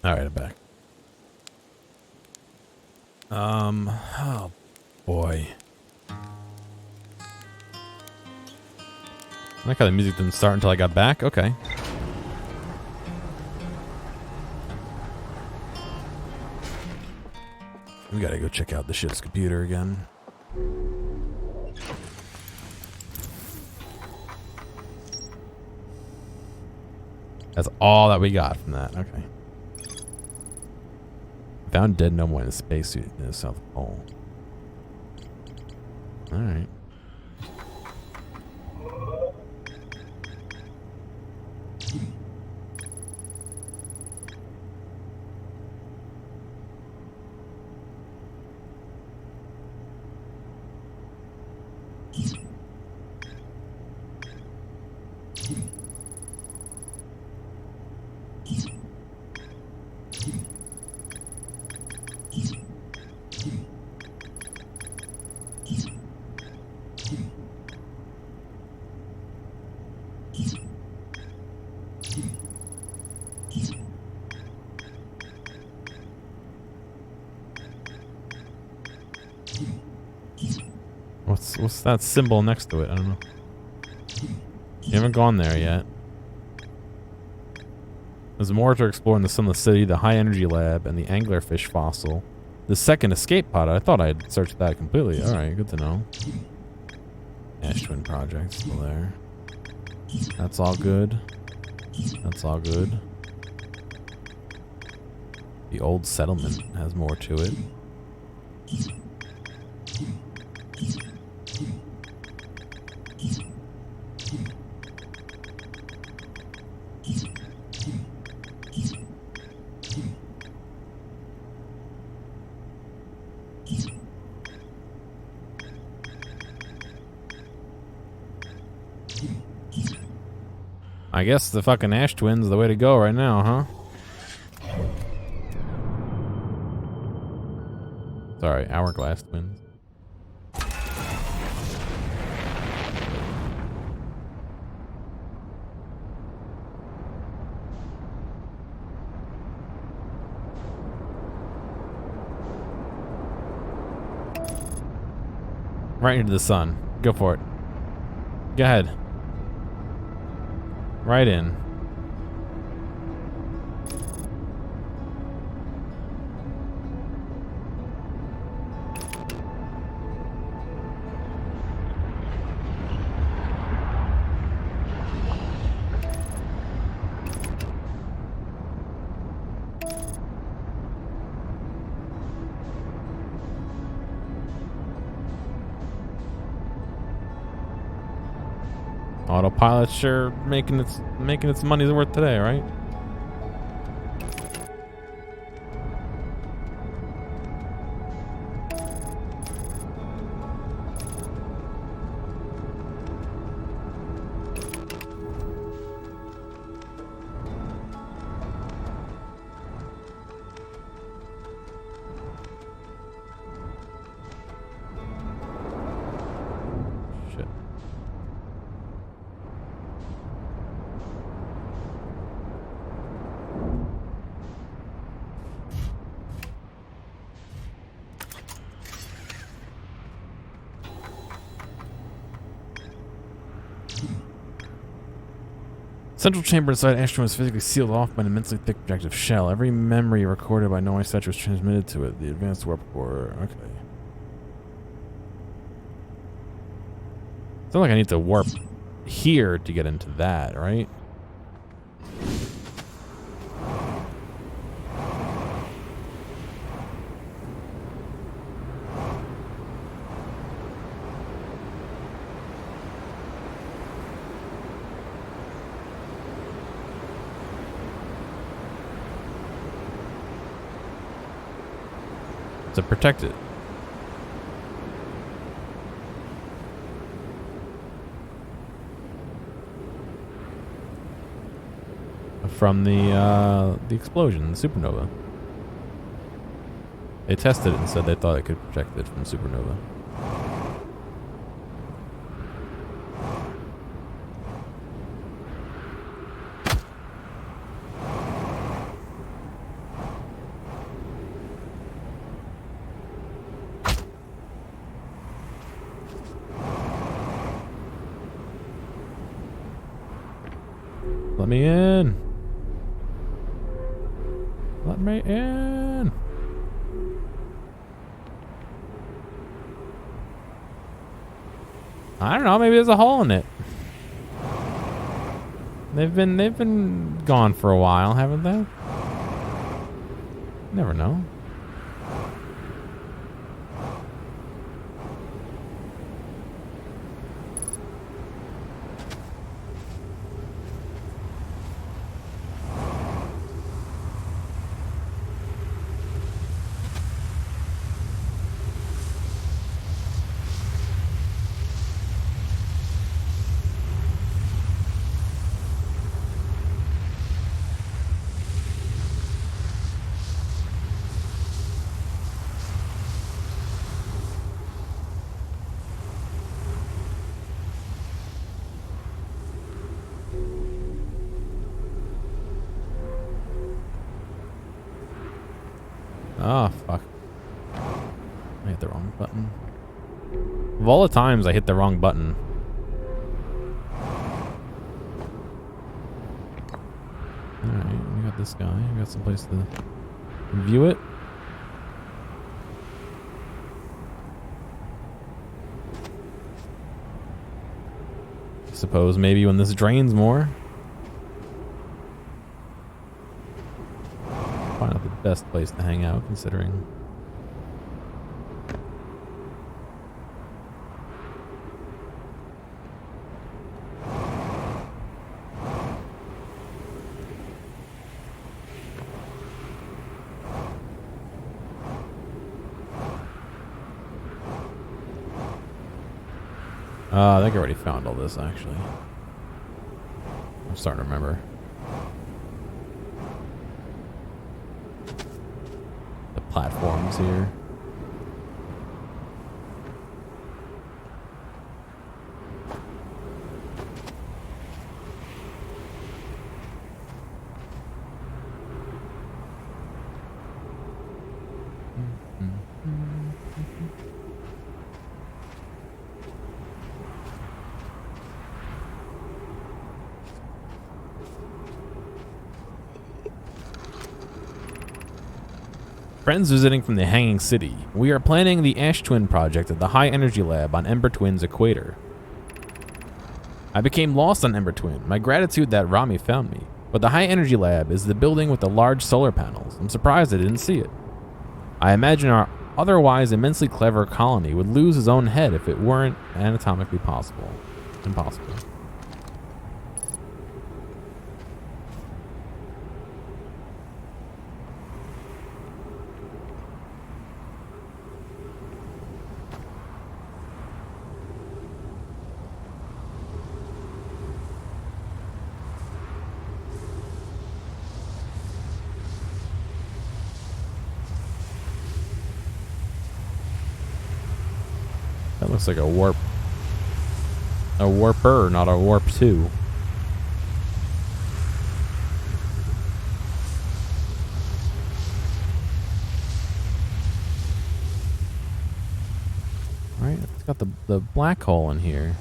All right, I'm back. Oh boy. I like how the music didn't start until I got back. Okay. We gotta go check out the ship's computer again. That's all that we got from that. Okay. Found dead no more in a spacesuit in the South Pole. Alright. What's that symbol next to it? I don't know. You haven't gone there yet. There's more to explore in the Sunless City, the high energy lab, and the anglerfish fossil. The second escape pod. I thought I'd searched that completely. Alright, good to know. Ash Twin Project still there. That's all good. That's all good. The old settlement has more to it. I guess the fucking Ash Twin's the way to go right now, huh? Sorry, Hourglass Twins. Right into the sun. Go for it. Go ahead. Right in. Autopilot's sure making its money's worth today, right? Shit. Central chamber inside Ashton was physically sealed off by an immensely thick protective shell. Every memory recorded by noise touch was transmitted to it. The advanced warp core. Okay. It's not like I need to warp here to get into that, right? To protect it. From the explosion, the supernova. They tested it and said they thought it could protect it from supernova. Let me in. Let me in. I don't know. Maybe there's a hole in it. They've been gone for a while, haven't they? Never know. Oh, fuck. I hit the wrong button. Of all the times I hit the wrong button. Alright, we got this guy. We got some place to view it. I suppose maybe when this drains more. Probably not the best place to hang out, considering. I think I already found all this, actually. I'm starting to remember. The platforms here. Friends visiting from the Hanging City. We are planning the Ash Twin project at the High Energy Lab on Ember Twin's equator. I became lost on Ember Twin. My gratitude that Rami found me. But the High Energy Lab is the building with the large solar panels. I'm surprised I didn't see it. I imagine our otherwise immensely clever colony would lose his own head if it weren't anatomically possible. Impossible. That looks like a warp. A warper, not a warp 2. Alright, it's got the black hole in here.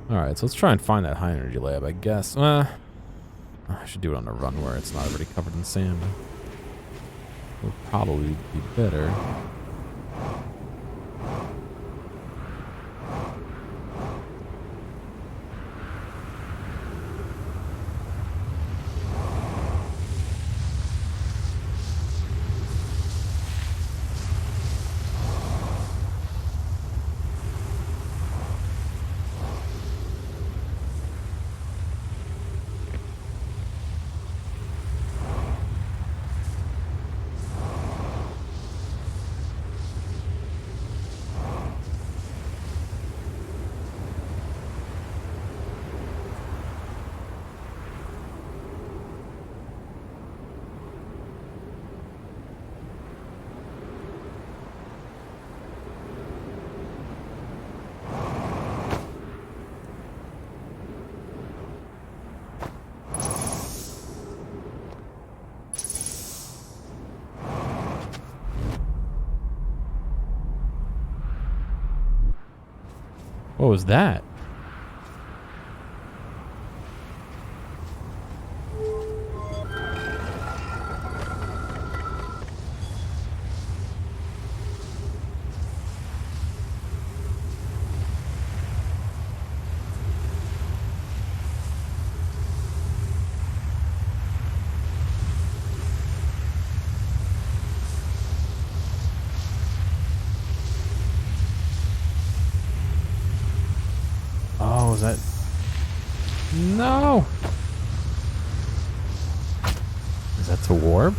Alright, so let's try and find that high energy lab, I guess. I should do it on a run where it's not already covered in sand. Would probably be better. What was that? Oh, is that... No! Is that to warp?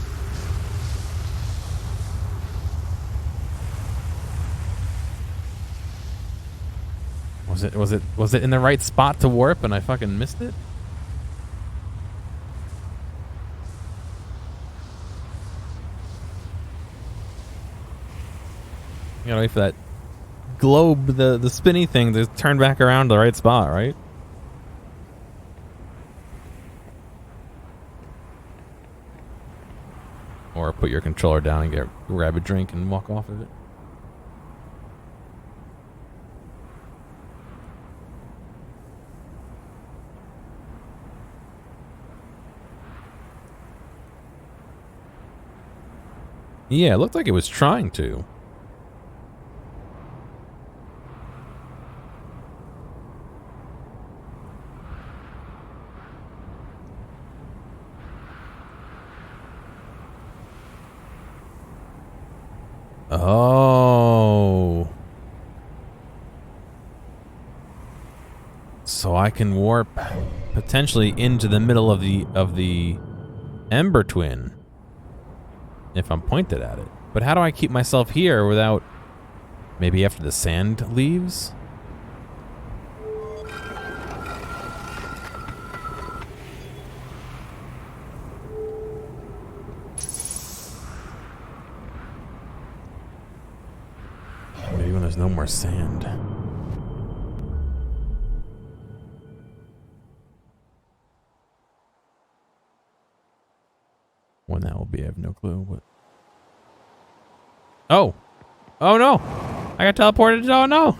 Was it in the right spot to warp and I fucking missed it? You gotta wait for that globe, the spinny thing to turn back around to the right spot, right? Or put your controller down and grab a drink and walk off of it. Yeah, it looked like it was trying to. Oh. So I can warp potentially into the middle of the Ember Twin if I'm pointed at it. But how do I keep myself here without... Maybe after the sand leaves? Maybe when there's no more sand. When that will be, I have no clue. But... Oh! Oh no! I got teleported. Oh no!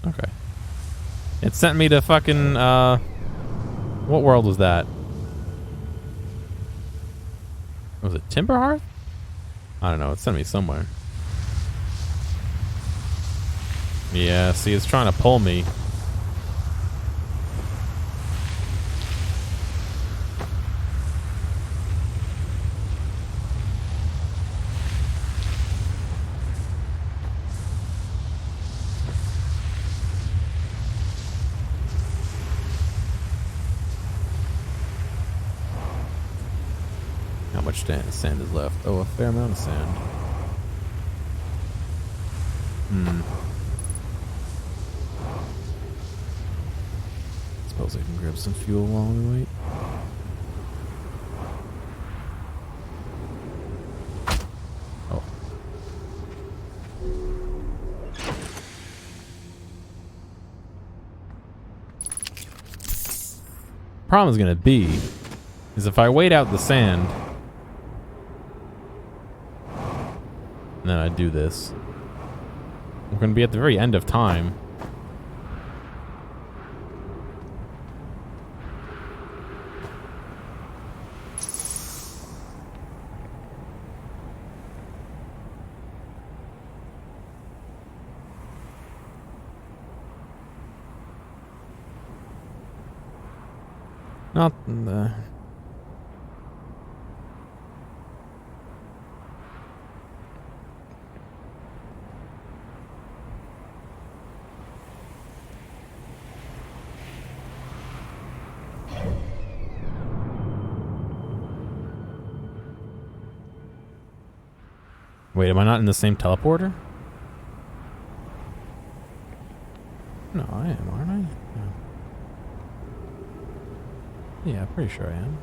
Okay. It sent me to fucking, what world was that? Was it Timberhearth? I don't know. It sent me somewhere. Yeah, see, it's trying to pull me. How much sand is left? Oh, a fair amount of sand. Suppose I can grab some fuel while we wait. Oh. Problem is gonna be is if I wait out the sand and then I do this, we're gonna be at the very end of time. Not Wait, am I not in the same teleporter? No, I am, aren't I? No. Yeah, pretty sure I am.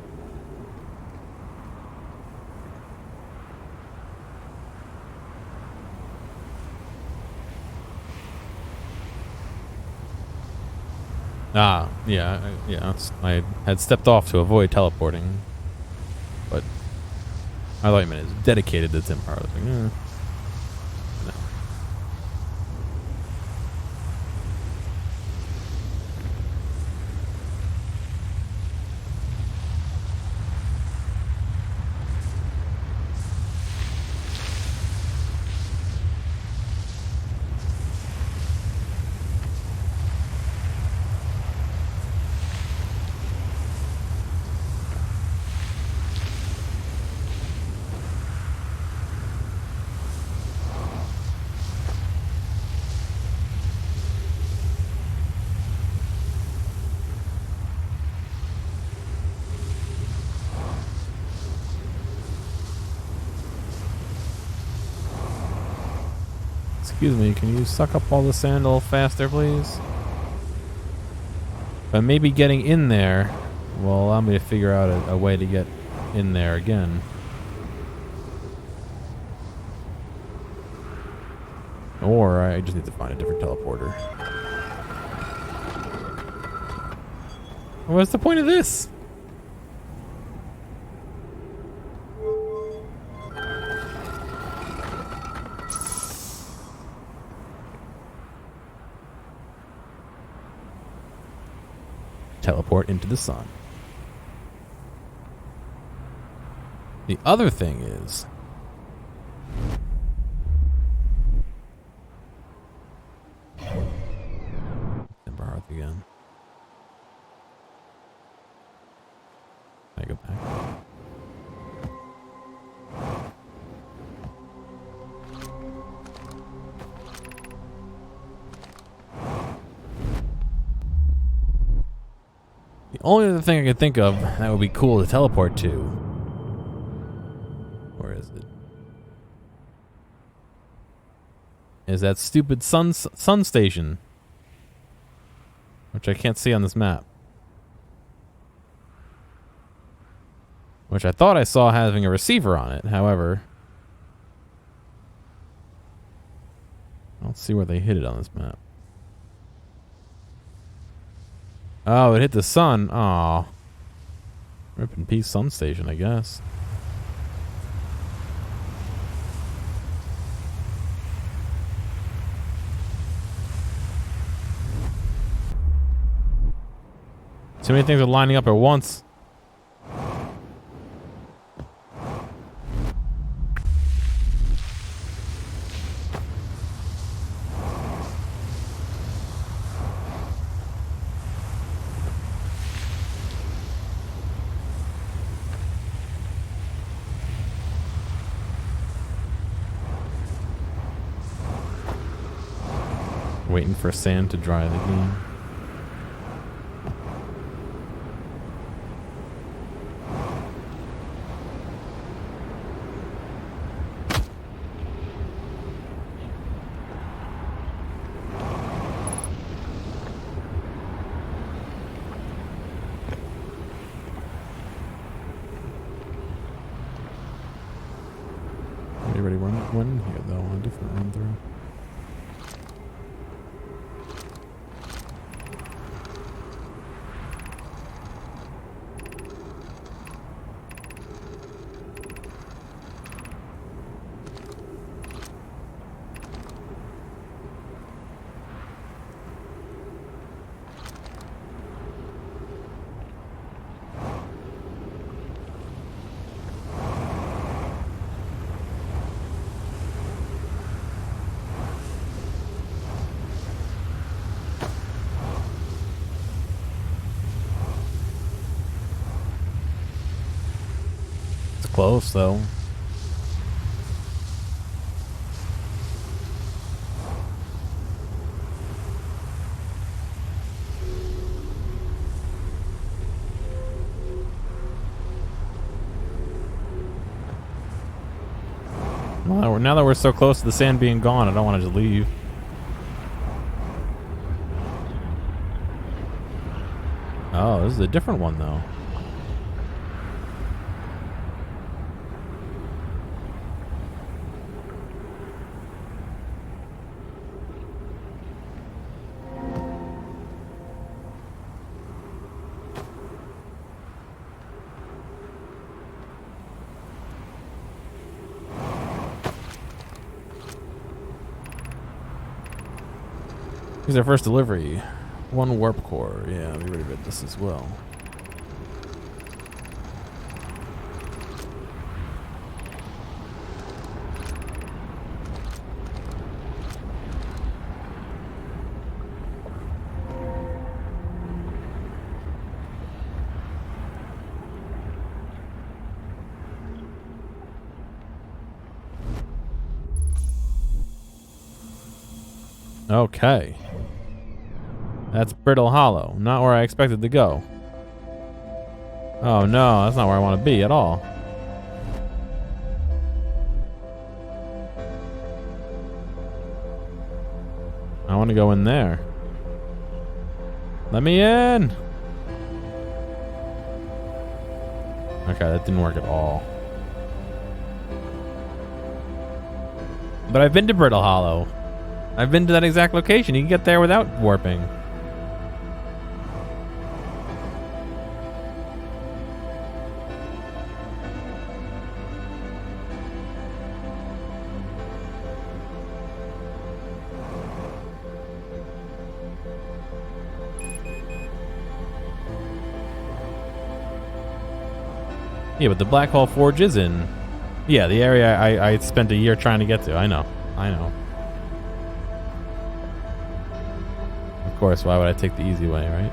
Ah, yeah, yeah. I had stepped off to avoid teleporting, but I thought you meant it's dedicated to Tim Power. I was like, no. Excuse me, can you suck up all the sand a little faster, please? But maybe getting in there will allow me to figure out a way to get in there again. Or I just need to find a different teleporter. What's the point of this? Teleport into the sun. The other thing is... Ember again. I go back. The only other thing I could think of that would be cool to teleport to. Where is it? Is that stupid sun station, which I can't see on this map. Which I thought I saw having a receiver on it. However, I don't see where they hit it on this map. Oh, it hit the sun. Aw. Rip in peace, sun station, I guess. Too many things are lining up at once. Waiting for sand to dry the game. Are you ready? One here though, on a different run through. Close though. Well, now that we're so close to the sand being gone, I don't want to just leave. Oh, this is a different one though. Here's our first delivery. 1 warp core. Yeah, we already read this as well. Okay. That's Brittle Hollow. Not where I expected to go. Oh no, that's not where I want to be at all. I want to go in there. Let me in! Okay, that didn't work at all. But I've been to Brittle Hollow. I've been to that exact location. You can get there without warping. Yeah, but the Black Hole Forge is in... Yeah, the area I spent a year trying to get to. I know. I know. Of course, why would I take the easy way, right?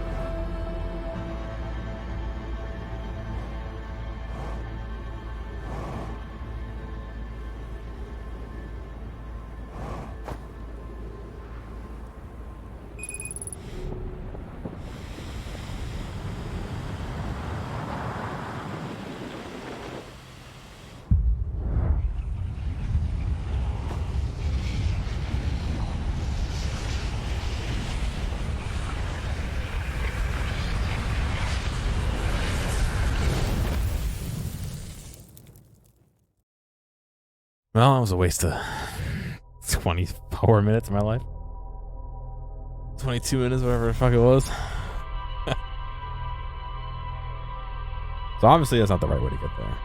Well, that was a waste of 24 minutes of my life. 22 minutes, whatever the fuck it was. So obviously that's not the right way to get there.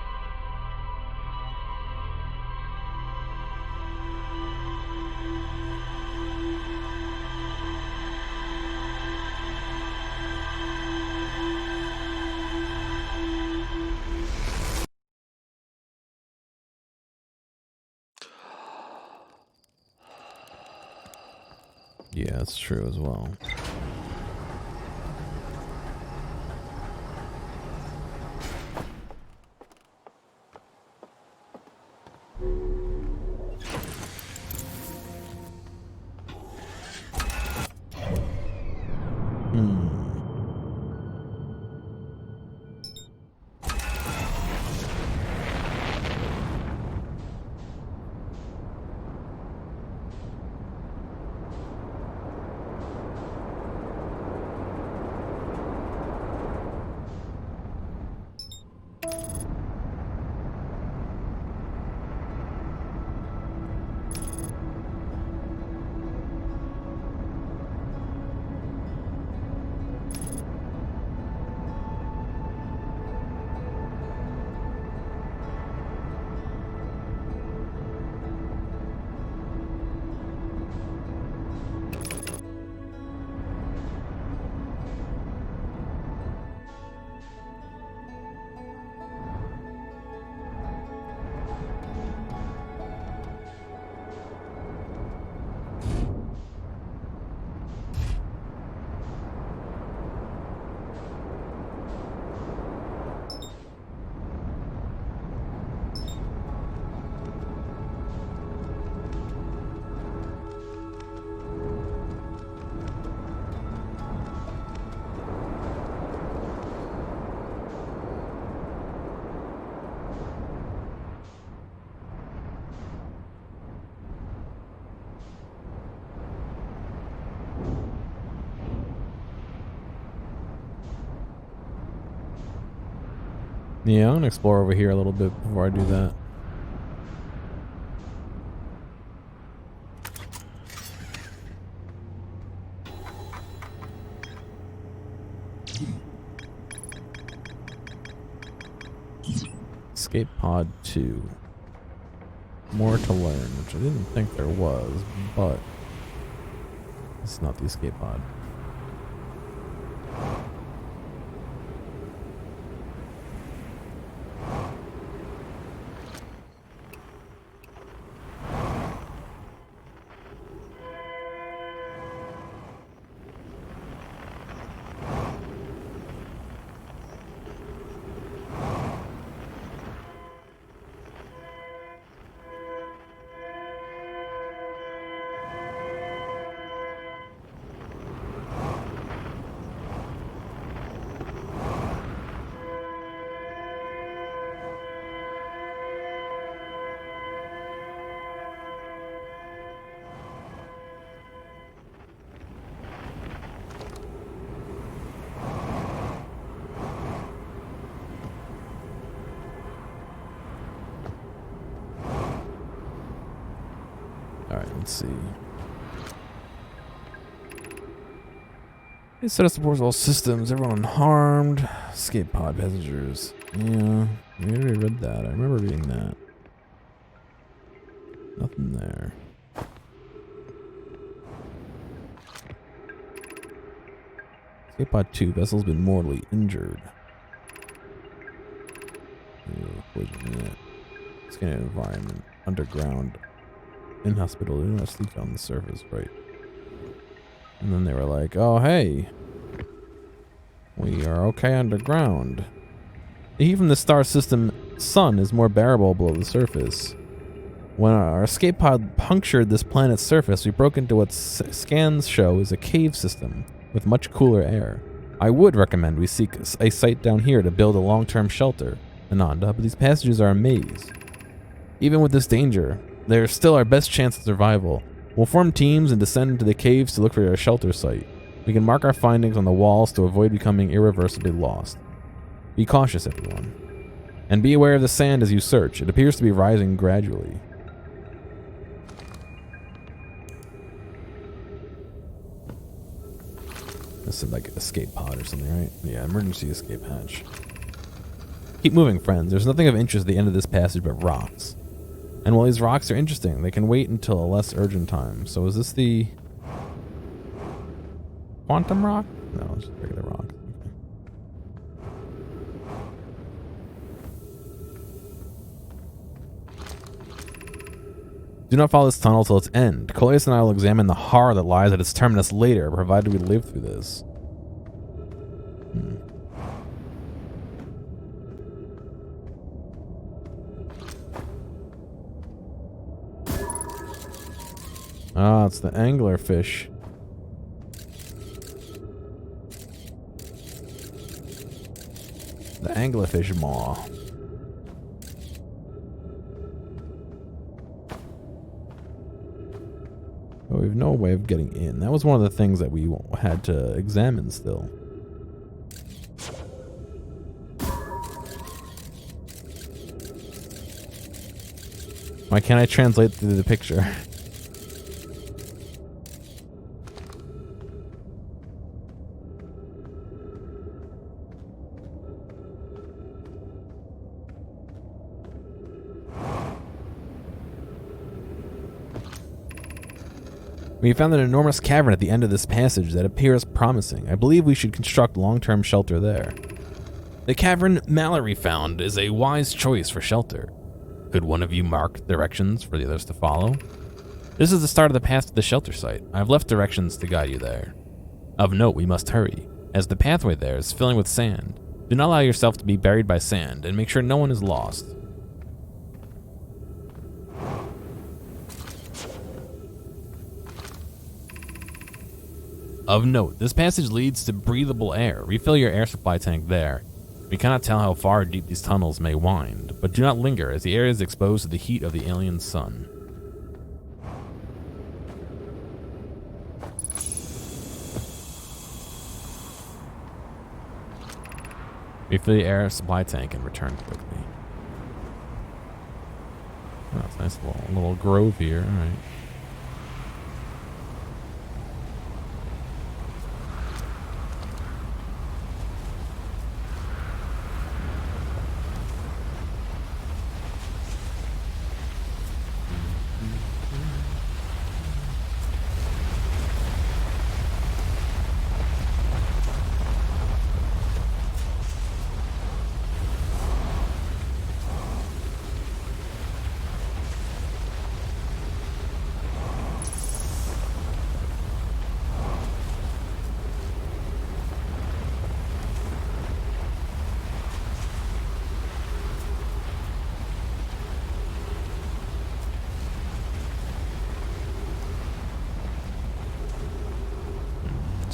Yeah, that's true as well. Yeah, I'm gonna explore over here a little bit before I do that. Escape Pod 2. More to learn, which I didn't think there was, but It's not the escape pod. Alright, let's see. It said it supports all systems, everyone unharmed. Escape pod passengers. Yeah, we already read that. I remember reading that. Nothing there. Escape pod 2, vessel's been mortally injured. Scanning environment. Underground. Inhospitable, not sleep on the surface, right? And then they were like, oh hey, we are okay underground. The heat from the star system sun is more bearable below the surface. When our escape pod punctured this planet's surface, we broke into what scans show is a cave system with much cooler air. I would recommend we seek a site down here to build a long-term shelter, Ananda, but these passages are a maze. Even with this danger, they're still our best chance of survival. We'll form teams and descend into the caves to look for a shelter site. We can mark our findings on the walls to avoid becoming irreversibly lost. Be cautious, everyone. And be aware of the sand as you search. It appears to be rising gradually. This is like escape pod or something, right? Yeah, emergency escape hatch. Keep moving, friends. There's nothing of interest at the end of this passage but rocks. And while these rocks are interesting, they can wait until a less urgent time. So is this the quantum rock? No, it's just regular rock. Okay. Do not follow this tunnel till its end. Coleus and I will examine the horror that lies at its terminus later, provided we live through this. Ah, it's the anglerfish. The anglerfish maw. Oh, we have no way of getting in. That was one of the things that we had to examine still. Why can't I translate through the picture? We found an enormous cavern at the end of this passage that appears promising. I believe we should construct long-term shelter there. The cavern Mallory found is a wise choice for shelter. Could one of you mark directions for the others to follow? This is the start of the path to the shelter site. I've left directions to guide you there. Of note, we must hurry, as the pathway there is filling with sand. Do not allow yourself to be buried by sand, and make sure no one is lost. Of note, this passage leads to breathable air. Refill your air supply tank there. We cannot tell how far deep these tunnels may wind, but do not linger as the area is exposed to the heat of the alien sun. Refill the air supply tank and return quickly. Oh, that's a nice little grove here. All right.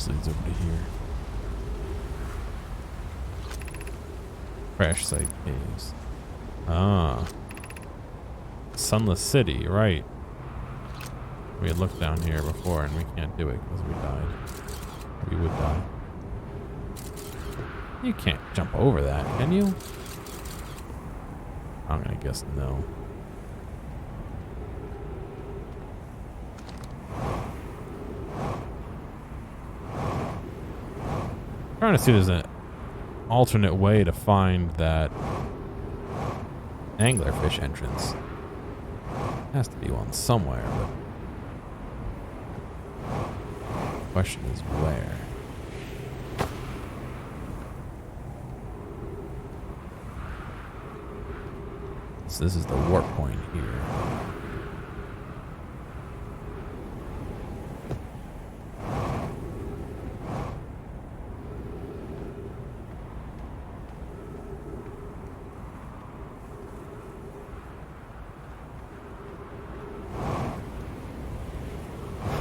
This leads over to here. Crash site caves. Ah. Sunless City, right. We had looked down here before and we can't do it because we died. We would die. You can't jump over that, can you? I'm gonna guess no. Trying to see if there's an alternate way to find that anglerfish entrance. Has to be one somewhere, but the question is where. So this is the warp point here.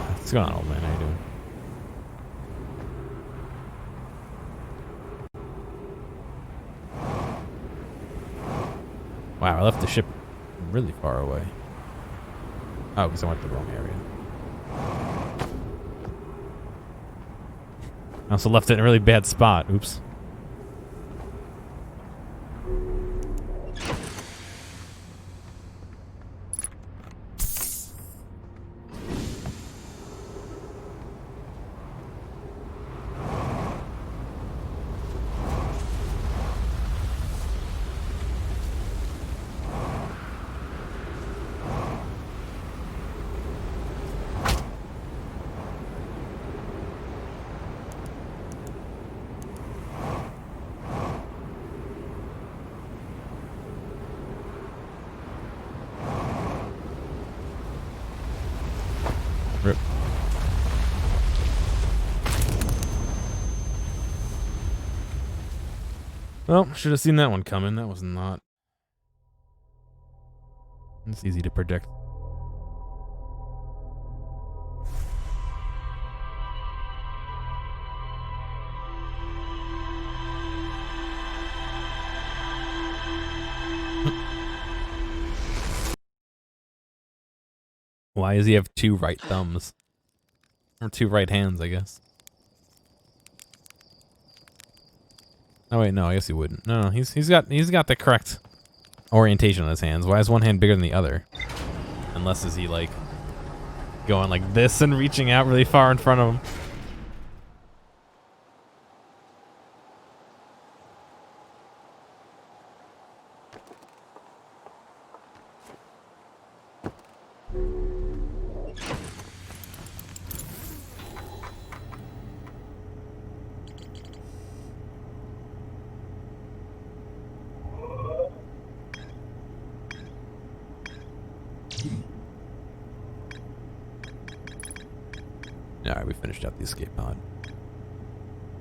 What's going on, old man? How you doing? Wow, I left the ship really far away. Oh, because I went to the wrong area. I also left it in a really bad spot. Oops. Rip. Well, should have seen that one coming. That was not. It's easy to predict. Why does he have two right thumbs? Or two right hands, I guess. Oh wait, no, I guess he wouldn't. No, he's got the correct orientation on his hands. Why is one hand bigger than the other? Unless is he like going like this and reaching out really far in front of him? Alright, we finished out the escape pod.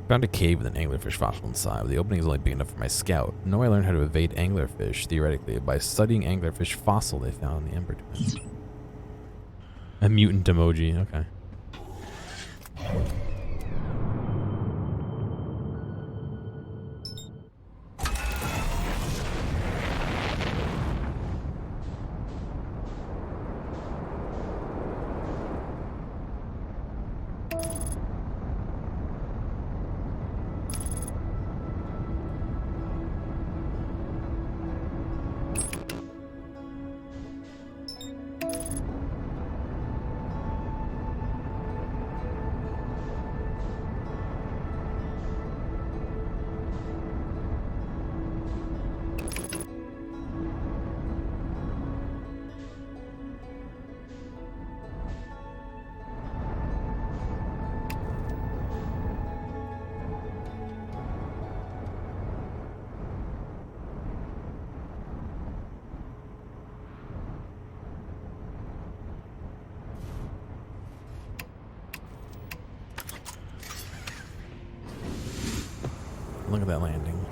Found a cave with an anglerfish fossil inside. The opening is only big enough for my scout. No, I learned how to evade anglerfish, theoretically, by studying anglerfish fossil they found in the Ember Twins. A mutant emoji, okay. Look at that landing.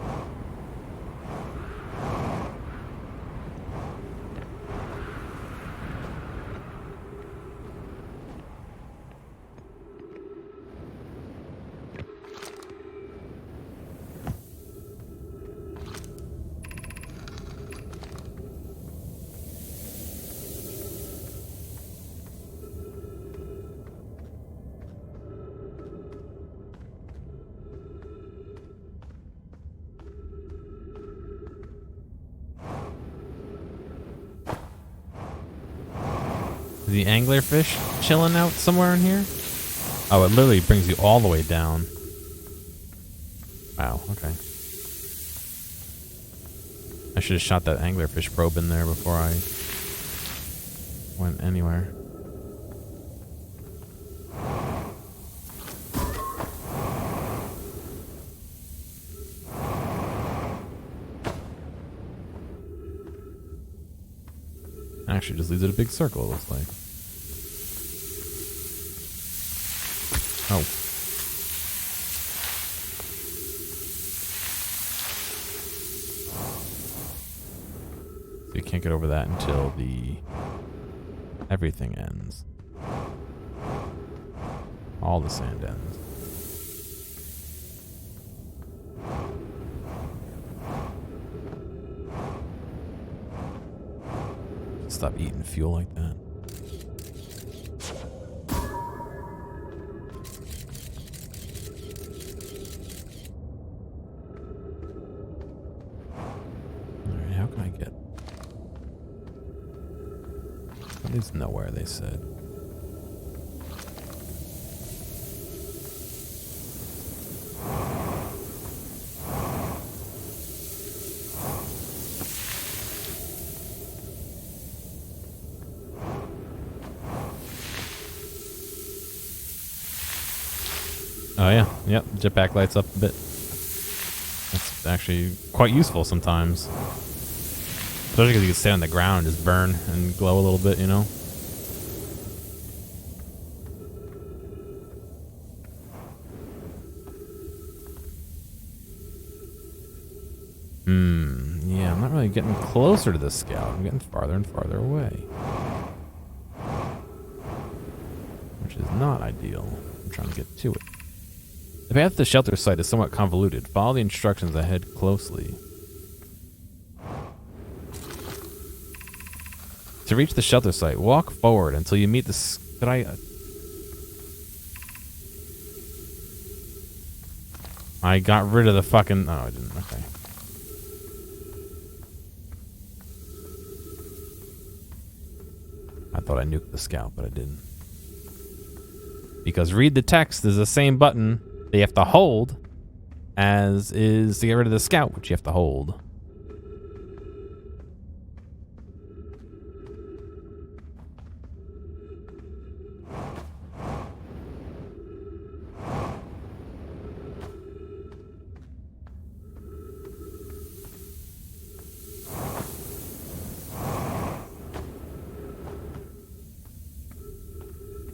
the anglerfish chilling out somewhere in here? Oh, it literally brings you all the way down. Wow, okay. I should have shot that anglerfish probe in there before I went anywhere. Actually, just leaves it a big circle, it looks like. Oh. So you can't get over that until the everything ends. All the sand ends. Stop eating fuel like that. Alright, how can I get? That leads nowhere, they said. Oh yeah, yep, jetpack lights up a bit. That's actually quite useful sometimes. Especially because you can stay on the ground and just burn and glow a little bit, you know? Yeah, I'm not really getting closer to the scout. I'm getting farther and farther away. Which is not ideal. I'm trying to get to it. The path to the shelter site is somewhat convoluted. Follow the instructions ahead closely. To reach the shelter site, walk forward until you meet the... Did I got rid of the fucking... Oh, I didn't. Okay. I thought I nuked the scout, but I didn't. Because read the text is the same button that you have to hold as is to get rid of the scout, which you have to hold.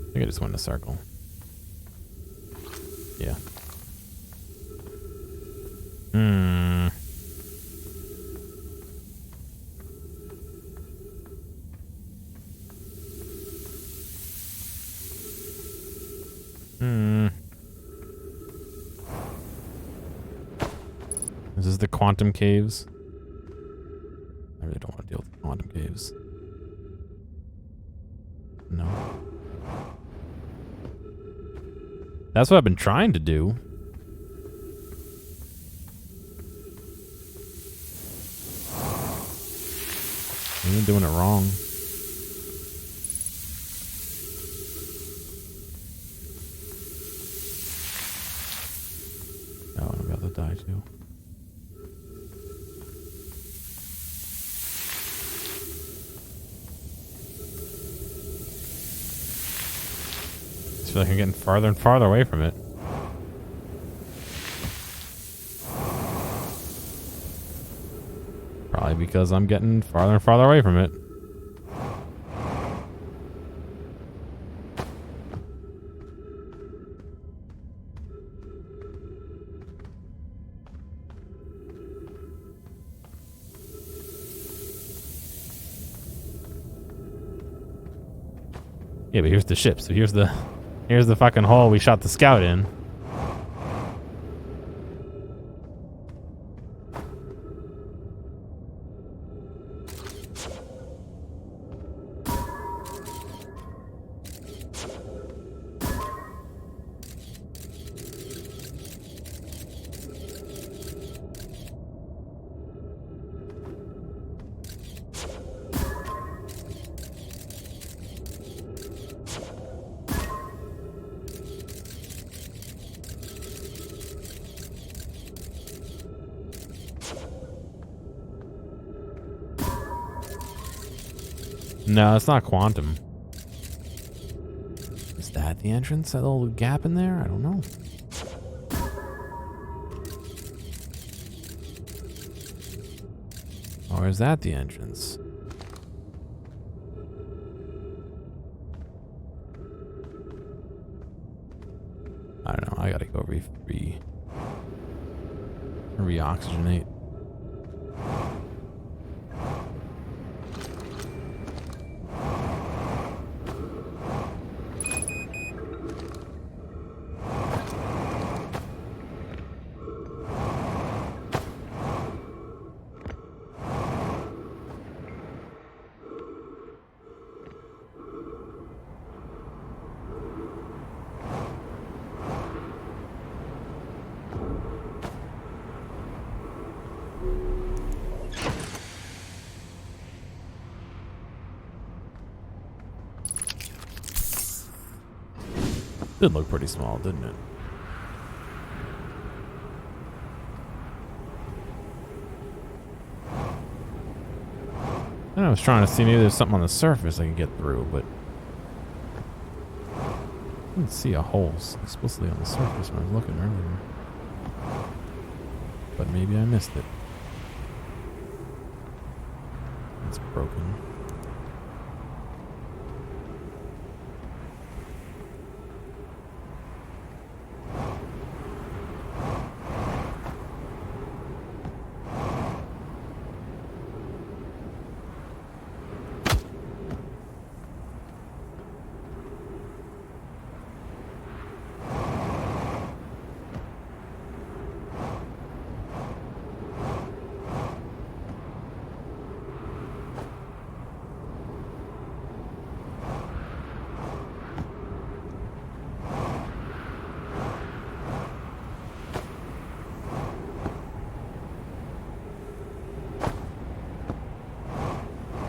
I think I just went in a circle. Yeah. Is this the quantum caves? I really don't want to deal with the quantum caves. No. That's what I've been trying to do. I've been doing it wrong. Oh, I'm about to die too. I feel like I'm getting farther and farther away from it. Probably because I'm getting farther and farther away from it. Yeah, but here's the ship. So here's the fucking hole we shot the scout in. No, it's not quantum. Is that the entrance? That little gap in there? I don't know. Or is that the entrance? I don't know. I gotta go re-oxygenate. Did look pretty small, didn't it? I was trying to see maybe there's something on the surface I can get through, but I didn't see a hole explicitly on the surface when I was looking earlier. But maybe I missed it. It's broken.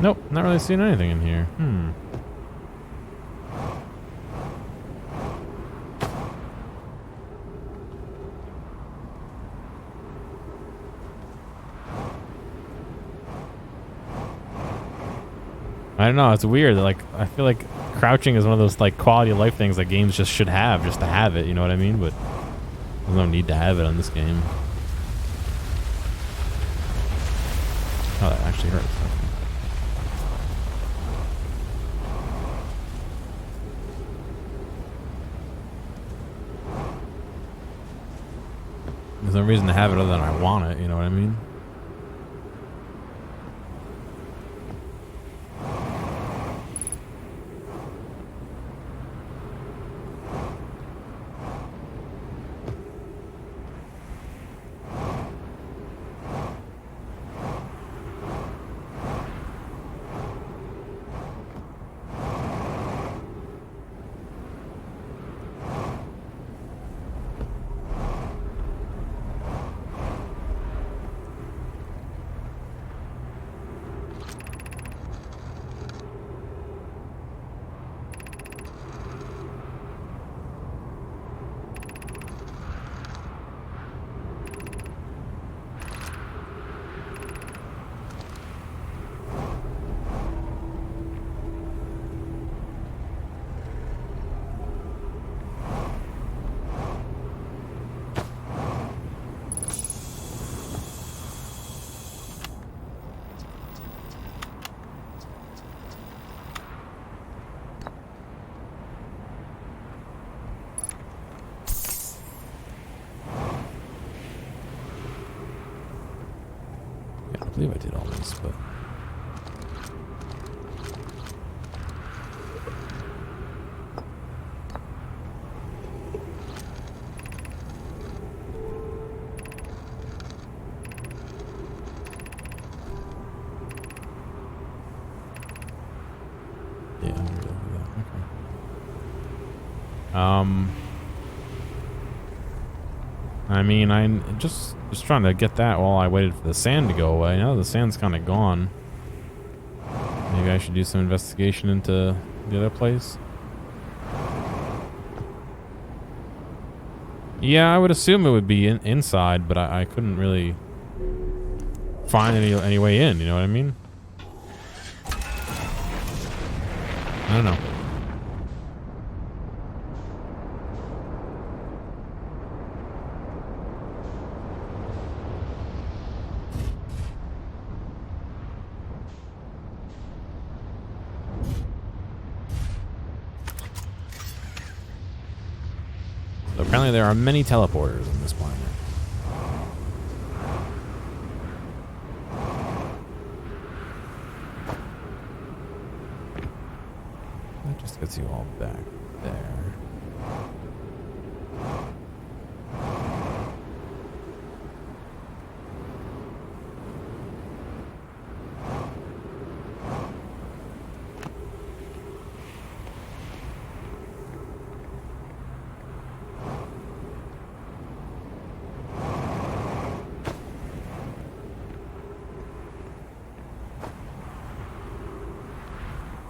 Nope, not really seeing anything in here. I don't know, it's weird. Like, I feel like crouching is one of those like quality of life things that games just should have, just to have it, you know what I mean? But there's no need to have it on this game. Oh, that actually hurts. There's no reason to have it other than I want it, you know what I mean? I believe I did all this, but yeah, I'm gonna do that. Okay. I mean, I'm just trying to get that while I waited for the sand to go away. Now the sand's kind of gone. Maybe I should do some investigation into the other place. Yeah, I would assume it would be inside, but I couldn't really find any way in. You know what I mean? I don't know. So apparently there are many teleporters on this planet. That just gets you all back there.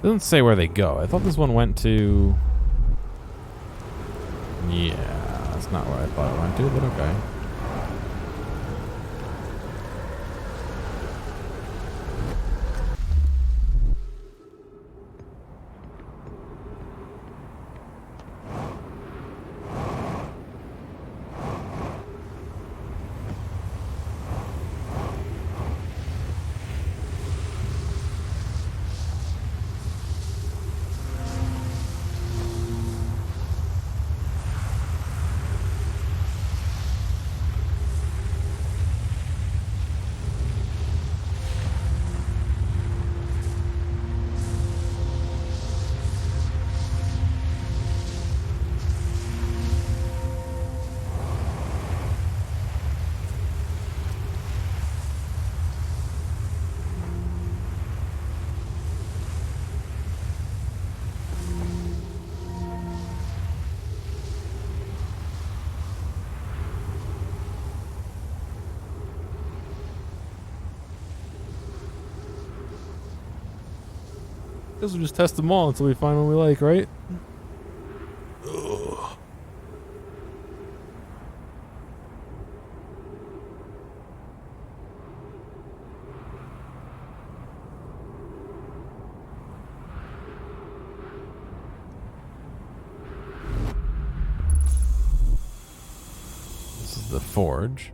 Doesn't say where they go. I thought this one went to... Yeah, that's not where I thought it went to, but okay. Guess we'll just test them all until we find one we like, right? Ugh. This is the forge.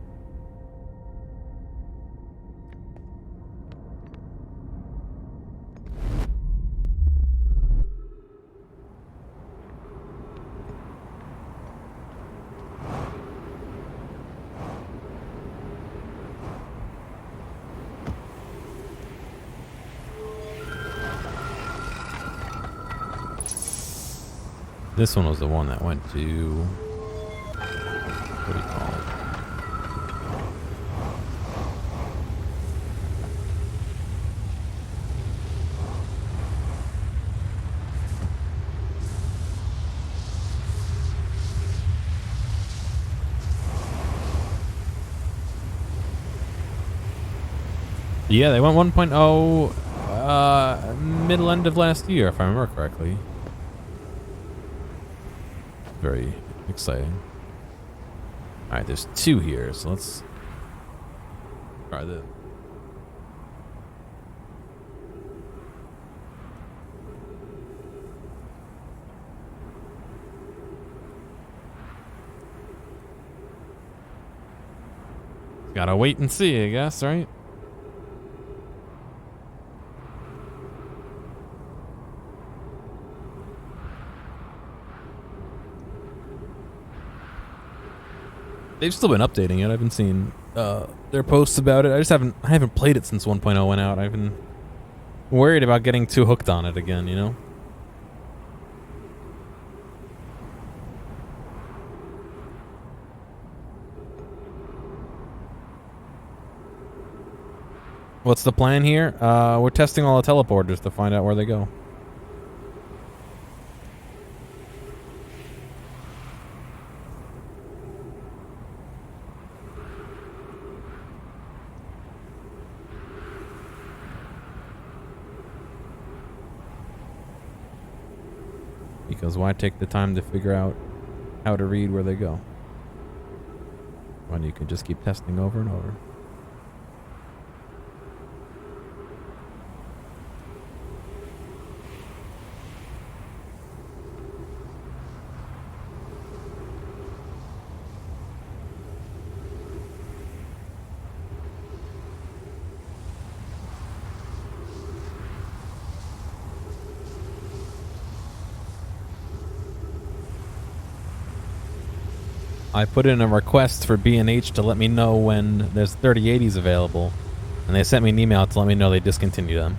This one was the one that went to... What do you call it? Yeah, they went 1.0 middle end of last year, if I remember correctly. Very exciting. Alright, there's two here, so let's try this. Gotta wait and see, I guess, right? They've still been updating it. I've been seeing their posts about it. I haven't played it since 1.0 went out. I've been worried about getting too hooked on it again, you know? What's the plan here? We're testing all the teleporters to find out where they go. Because why take the time to figure out how to read where they go when you can just keep testing over and over? I put in a request for B&H to let me know when there's 3080s available, and they sent me an email to let me know they discontinued them.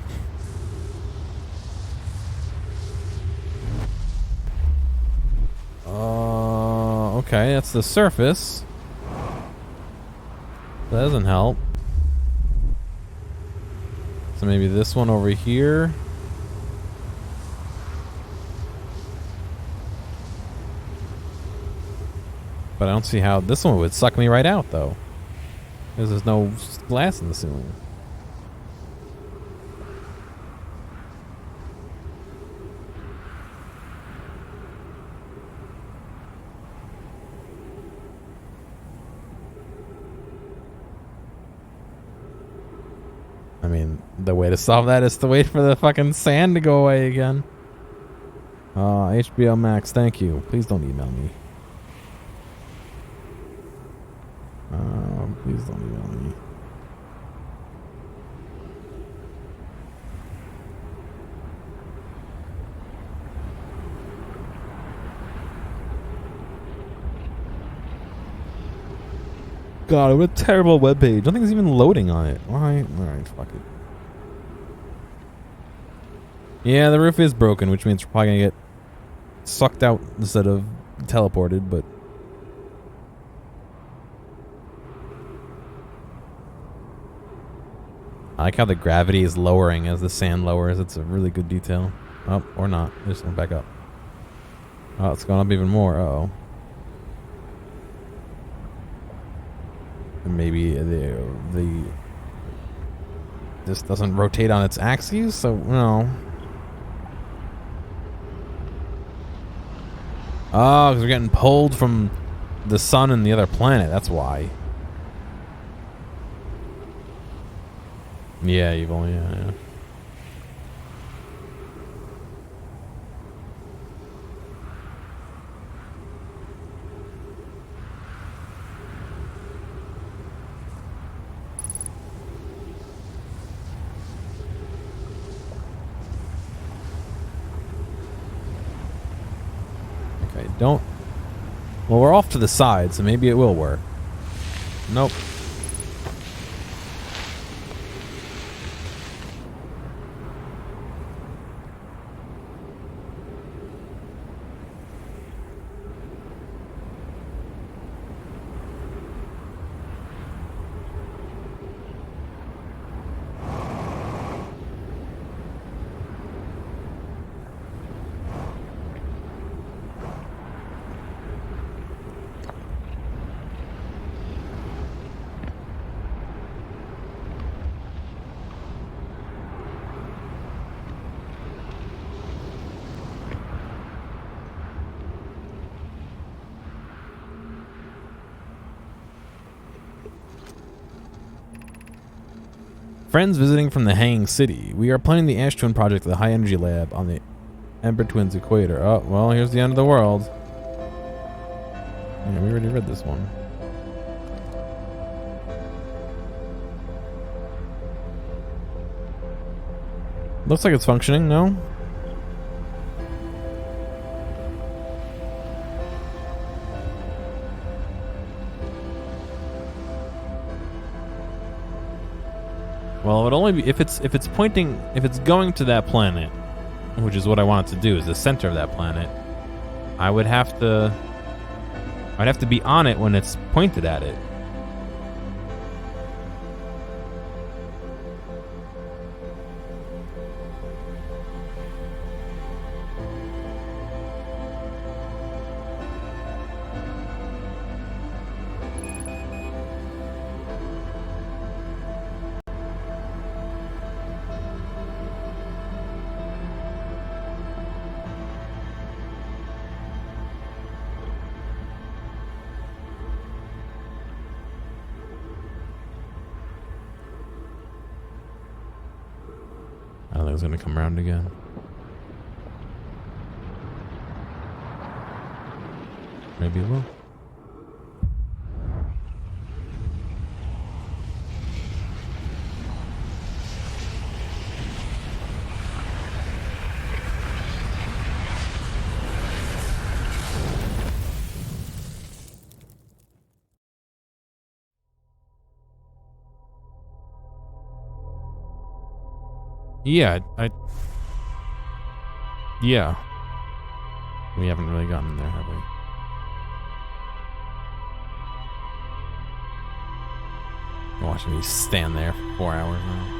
Okay, that's the surface. That doesn't help. So maybe this one over here. But I don't see how this one would suck me right out, though. Because there's no glass in the ceiling. I mean, the way to solve that is to wait for the fucking sand to go away again. HBO Max, thank you. Please don't email me. Please don't email me. God, what a terrible webpage. Nothing's even loading on it. Why? Alright, fuck it. Yeah, the roof is broken, which means we're probably gonna get sucked out instead of teleported, but... I like how the gravity is lowering as the sand lowers. It's a really good detail. Oh, or not. It just went back up. Oh, it's going up even more. Uh-oh. And maybe this doesn't rotate on its axes, so no. Oh, because we're getting pulled from the sun and the other planet. That's why. Yeah, evil. Yeah. Okay, don't. Well, we're off to the side, so maybe it will work. Nope. Friends visiting from the Hang City. We are planning the Ash Twin project at the High Energy Lab on the Ember Twins equator. Oh, well, here's the end of the world. Yeah, we already read this one. Looks like it's functioning, no? Well, it would only be if it's going to that planet, which is what I want it to do, is the center of that planet. I'd have to be on it when it's pointed at it. I don't think it's going to come around again. Maybe it will. Yeah, yeah. We haven't really gotten there, have we? Watching me stand there for 4 hours now.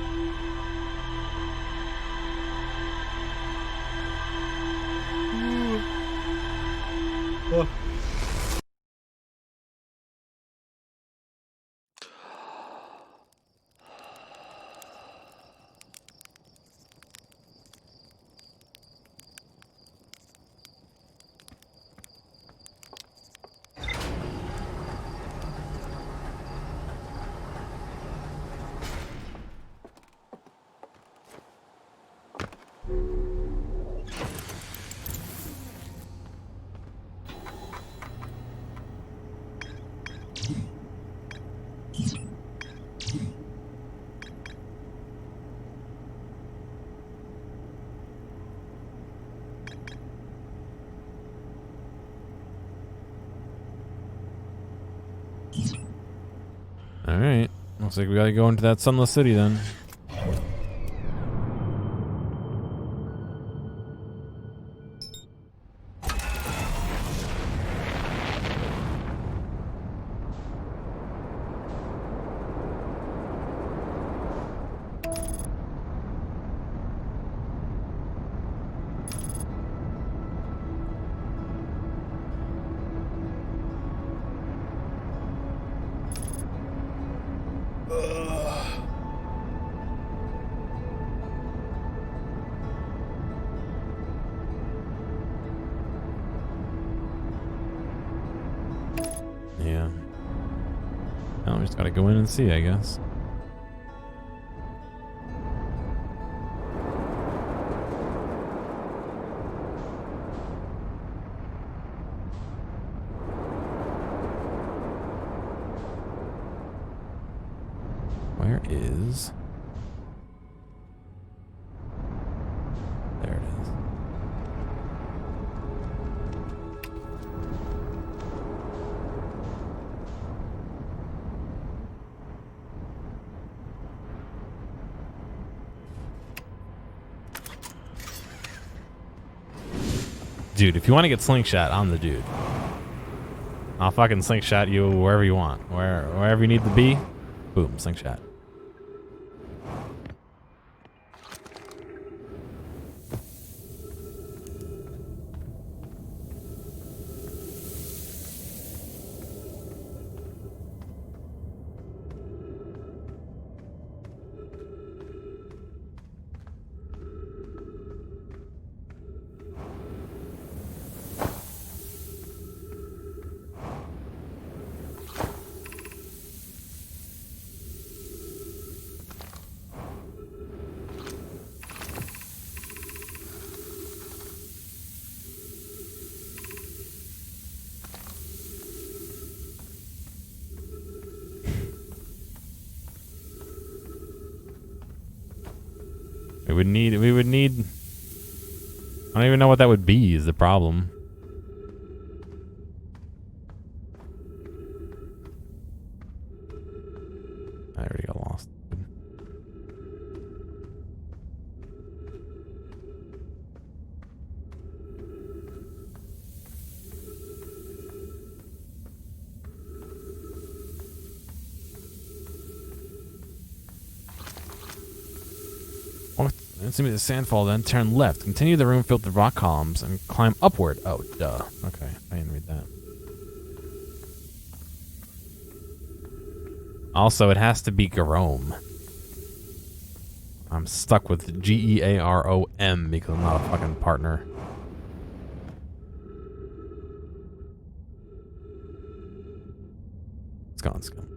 Alright. Looks like we gotta go into that sunless city then. Yeah. Well, we just gotta go in and see, I guess. Where is... There it is. Dude, if you want to get slingshot, I'm the dude. I'll fucking slingshot you wherever you want. Wherever you need to be, boom, slingshot. We would need, I don't even know what that would be is the problem. I already got lost. Let's see the sandfall then. Turn left. Continue the room filled with rock columns and climb upward. Oh, duh. Okay, I didn't read that. Also, it has to be Gearom. I'm stuck with Gearom because I'm not a fucking partner. It's gone, it's gone.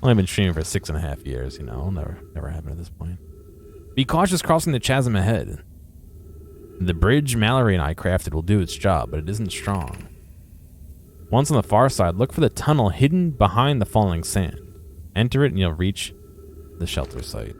Only been streaming for 6.5 years, you know. Never happened at this point. Be cautious crossing the chasm ahead. The bridge Mallory and I crafted will do its job, but it isn't strong. Once on the far side, look for the tunnel hidden behind the falling sand. Enter it and you'll reach the shelter site.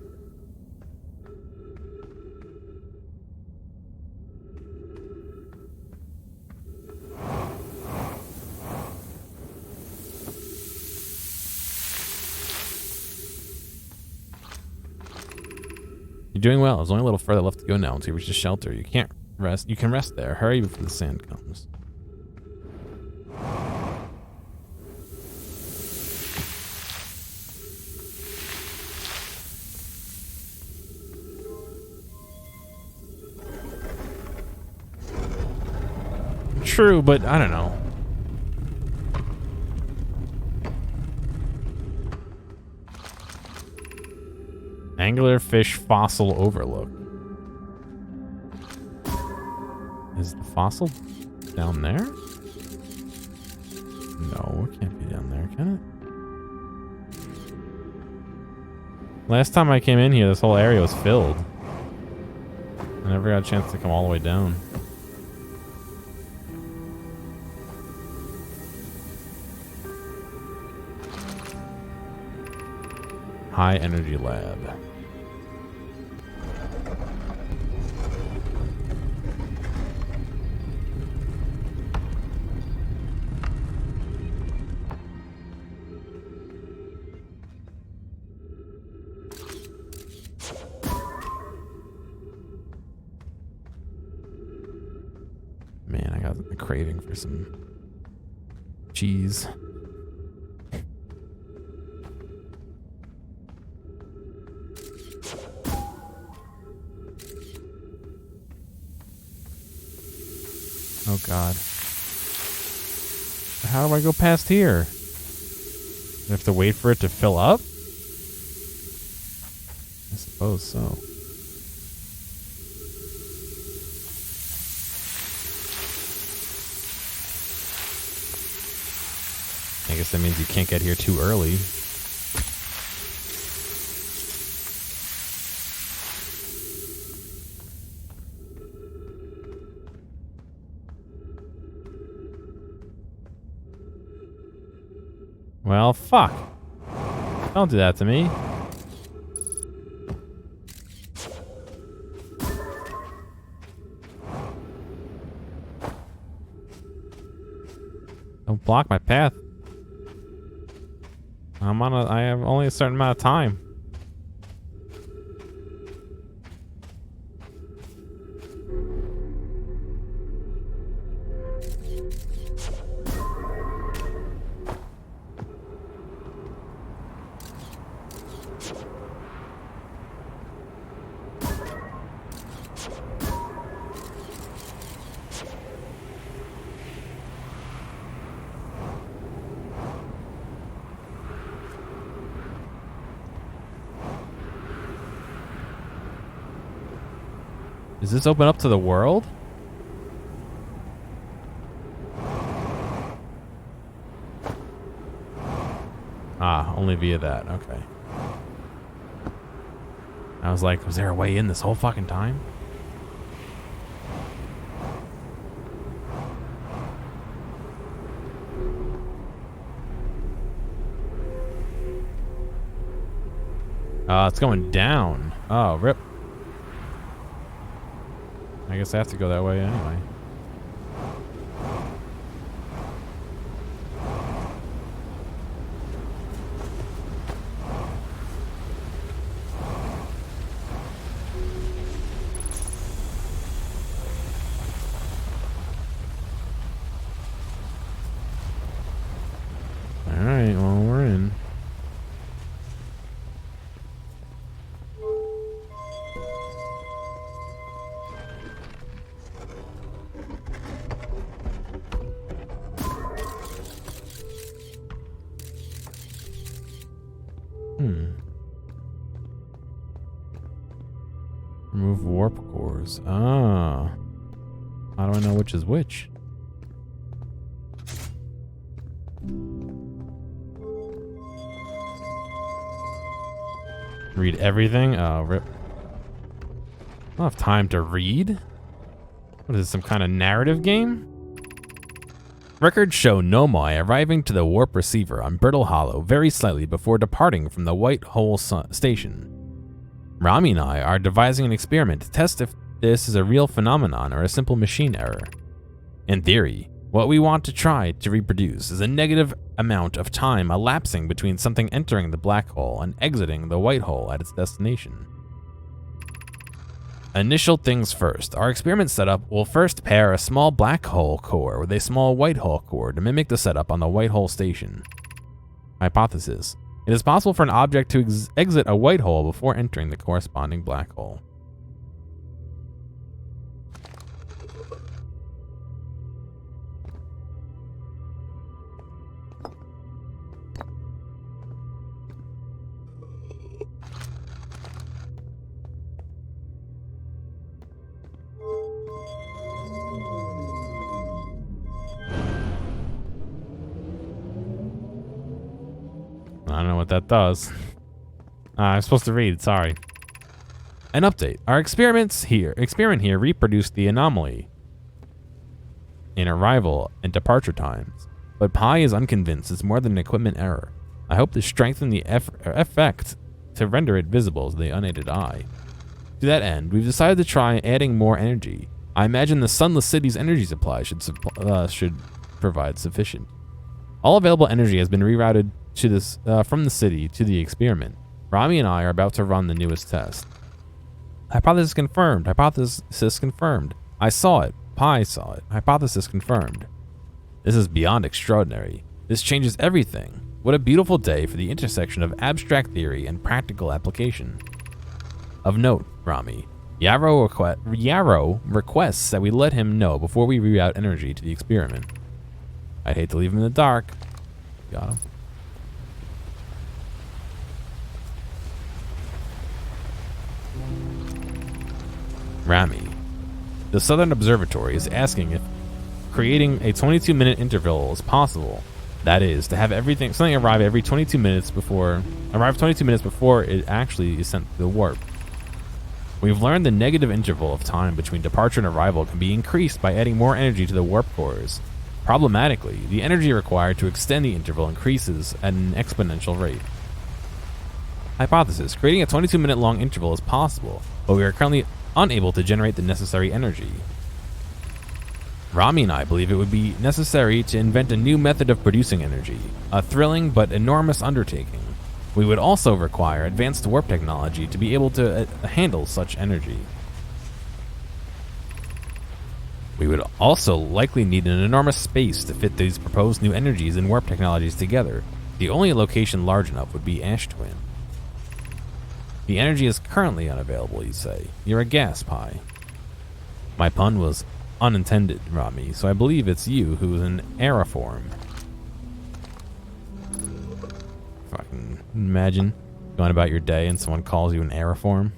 You're doing well. There's only a little further left to go now until you reach the shelter. You can't rest. You can rest there. Hurry before the sand comes. True, but I don't know. Anglerfish fossil overlook. Is the fossil down there? No, it can't be down there, can it? Last time I came in here, this whole area was filled. I never got a chance to come all the way down. High energy lab. Man, I got a craving for some cheese. Oh God. How do I go past here? Do I have to wait for it to fill up? I suppose so. I guess that means you can't get here too early. Well, fuck. Don't do that to me. Don't block my path. I have only a certain amount of time. Does this open up to the world? Ah, only via that. Okay. I was like, was there a way in this whole fucking time? It's going down. Oh, rip. I guess I have to go that way anyway. Alright, well, we're in. Remove warp cores. Ah. How do I know which is which? Read everything? Oh, rip. I don't have time to read. What is this, some kind of narrative game? Records show Nomai arriving to the warp receiver on Brittle Hollow very slightly before departing from the White Hole Station. Rami and I are devising an experiment to test if this is a real phenomenon or a simple machine error. In theory, what we want to try to reproduce is a negative amount of time elapsing between something entering the black hole and exiting the white hole at its destination. Initial things first. Our experiment setup will first pair a small black hole core with a small white hole core to mimic the setup on the white hole station. Hypothesis. It is possible for an object to exit a white hole before entering the corresponding black hole. I don't know what that does. I'm supposed to read, sorry. An update. Our experiment here reproduced the anomaly in arrival and departure times, but Pi is unconvinced it's more than an equipment error. I hope to strengthen the effect to render it visible to the unaided eye. To that end, we've decided to try adding more energy. I imagine the Sunless City's energy supply should provide sufficient. All available energy has been rerouted to this from the city to the experiment. Rami and I are about to run the newest test. Hypothesis confirmed. Hypothesis confirmed. I saw it. Pi saw it. Hypothesis confirmed. This is beyond extraordinary. This changes everything. What a beautiful day for the intersection of abstract theory and practical application. Of note, Rami, Yarrow requests that we let him know before we reroute energy to the experiment. I'd hate to leave him in the dark. Got him. Rami. The Southern Observatory is asking if creating a 22-minute interval is possible. That is, to have something arrive 22 minutes before it actually is sent to the warp. We've learned the negative interval of time between departure and arrival can be increased by adding more energy to the warp cores. Problematically, the energy required to extend the interval increases at an exponential rate. Hypothesis. Creating a 22-minute long interval is possible, but we are currently unable to generate the necessary energy. Rami and I believe it would be necessary to invent a new method of producing energy, a thrilling but enormous undertaking. We would also require advanced warp technology to be able to handle such energy. We would also likely need an enormous space to fit these proposed new energies and warp technologies together. The only location large enough would be Ash Twin. The energy is currently unavailable, you say. You're a gas, Pi. My pun was unintended, Rami, so I believe it's you who is in aeriform. Fucking imagine going about your day and someone calls you an aeriform.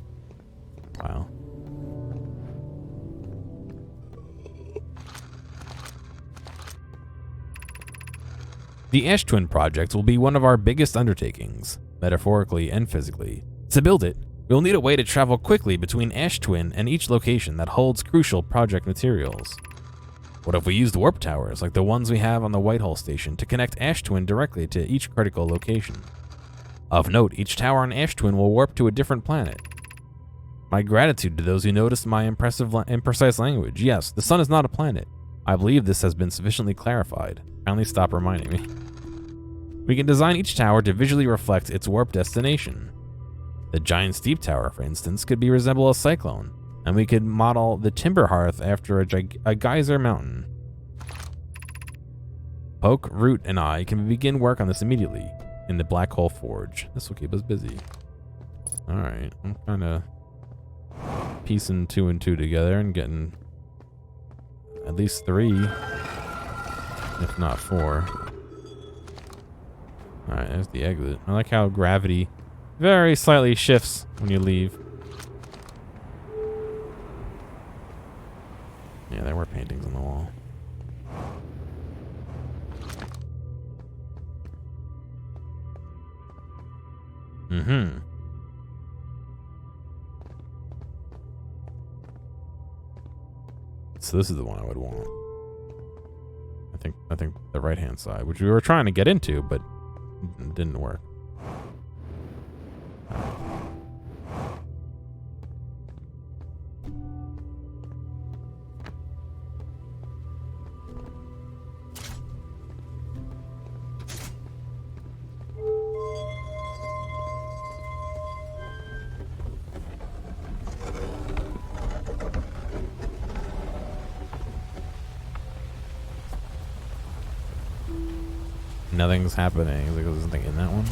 Wow. The Ash Twin project will be one of our biggest undertakings, metaphorically and physically. To build it, we'll need a way to travel quickly between Ash Twin and each location that holds crucial project materials. What if we used warp towers like the ones we have on the Whitehall station to connect Ash Twin directly to each critical location? Of note, each tower on Ash Twin will warp to a different planet. My gratitude to those who noticed my imprecise language. Yes, the sun is not a planet. I believe this has been sufficiently clarified. Kindly stop reminding me. We can design each tower to visually reflect its warp destination. The giant steep tower, for instance, could resemble a cyclone, and we could model the timber hearth after a geyser mountain. Poke, Root, and I can begin work on this immediately in the Black Hole Forge. This will keep us busy. Alright, I'm kind of piecing 2 and 2 together and getting at least 3, if not 4. Alright, there's the exit. I like how gravity very slightly shifts when you leave. Yeah, there were paintings on the wall. Mm-hmm. So this is the one I would want. I think the right-hand side, which we were trying to get into, but it didn't work. Nothing's happening. There's something in that one.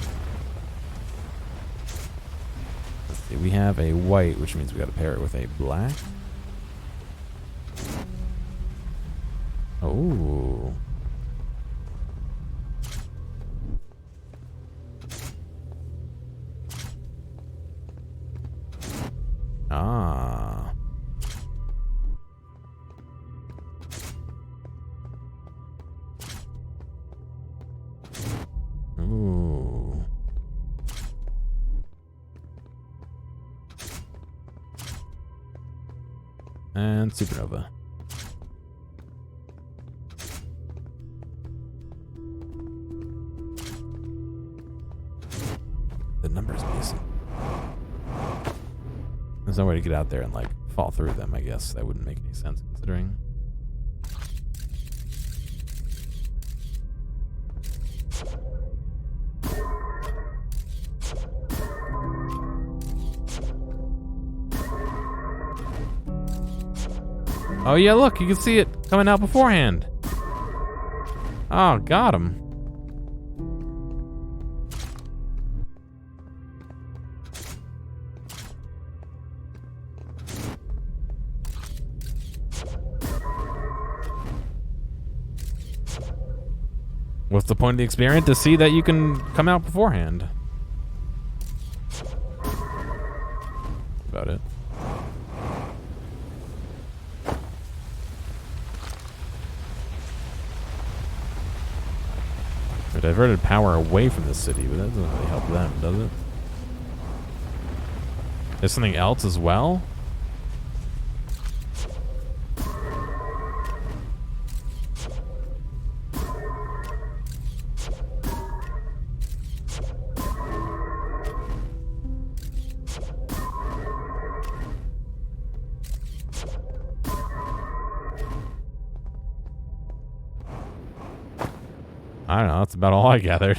Let's see. We have a white, which means we got to pair it with a black. Oh. Ah. Ooh. And supernova. The number's missing. There's no way to get out there and like fall through them, I guess. That wouldn't make any sense considering. Oh yeah, look, you can see it coming out beforehand. Oh, got him. What's the point of the experiment? To see that you can come out beforehand. About it. We diverted power away from the city, but that doesn't really help them, does it? There's something else as well? I don't know, that's about all I gathered.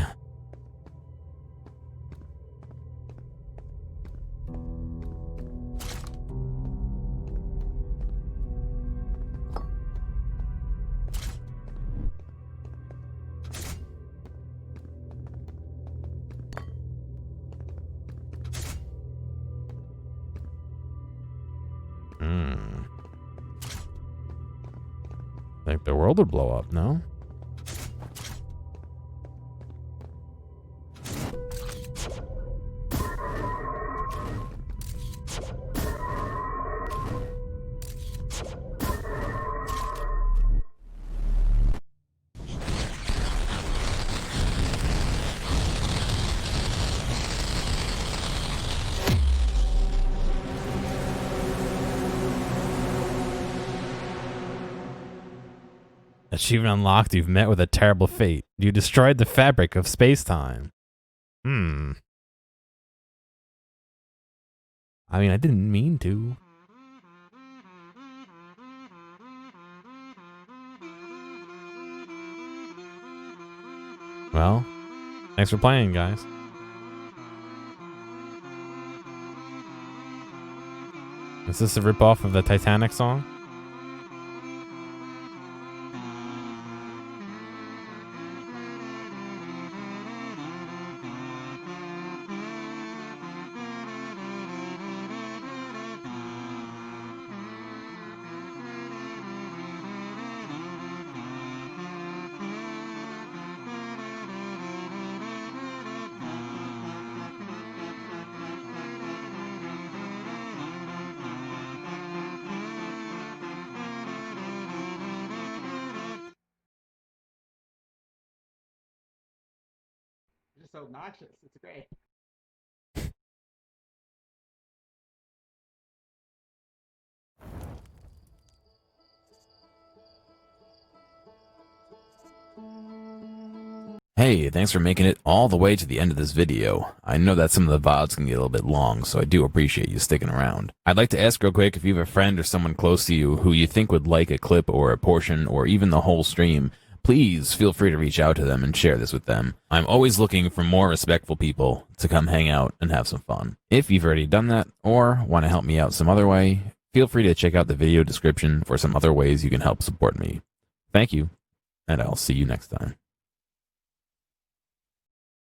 Think the world would blow up, no? Achievement unlocked. You've met with a terrible fate. You destroyed the fabric of space-time. I mean, I didn't mean to. Well, thanks for playing, guys. Is this a ripoff of the Titanic song? Just so obnoxious. It's great. Hey, thanks for making it all the way to the end of this video. I know that some of the VODs can get a little bit long, so I do appreciate you sticking around. I'd like to ask real quick if you have a friend or someone close to you who you think would like a clip or a portion or even the whole stream, please feel free to reach out to them and share this with them. I'm always looking for more respectful people to come hang out and have some fun. If you've already done that or want to help me out some other way, feel free to check out the video description for some other ways you can help support me. Thank you, and I'll see you next time.